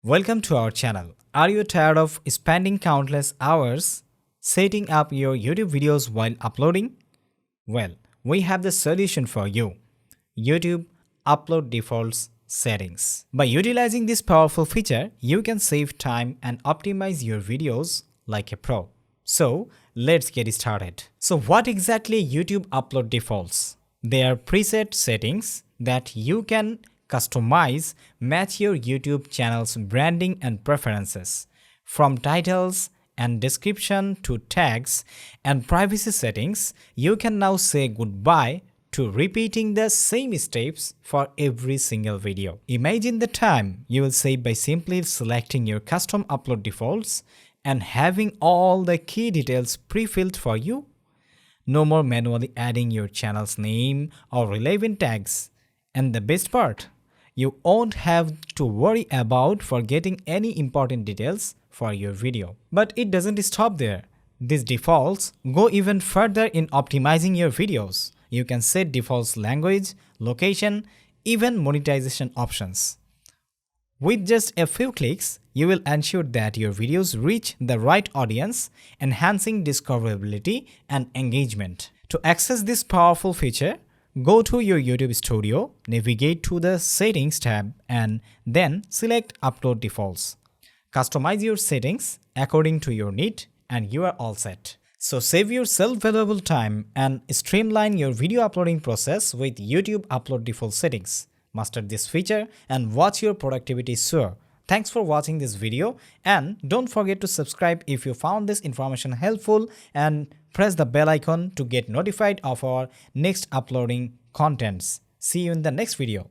Welcome to our channel. Are you tired of spending countless hours setting up your YouTube videos while uploading? Well, we have the solution for you. YouTube Upload Defaults Settings. By utilizing this powerful feature, you can save time and optimize your videos like a pro. So, let's get started. So, what exactly YouTube Upload Defaults? They are preset settings that you can customize, match your YouTube channel's branding and preferences. From titles and description to tags and privacy settings, you can now say goodbye to repeating the same steps for every single video. Imagine the time you will save by simply selecting your custom upload defaults and having all the key details pre-filled for you. No more manually adding your channel's name or relevant tags. And the best part, you won't have to worry about forgetting any important details for your video. But it doesn't stop there. These defaults go even further in optimizing your videos. You can set defaults language, location, even monetization options. With just a few clicks, you will ensure that your videos reach the right audience, enhancing discoverability and engagement. To access this powerful feature, go to your YouTube Studio, navigate to the Settings tab, and then select Upload Defaults. Customize your settings according to your need, and you are all set. So save yourself valuable time and streamline your video uploading process with YouTube Upload Default settings. Master this feature and watch your productivity soar. Thanks for watching this video, and don't forget to subscribe if you found this information helpful, and press the bell icon to get notified of our next uploading contents. See you in the next video.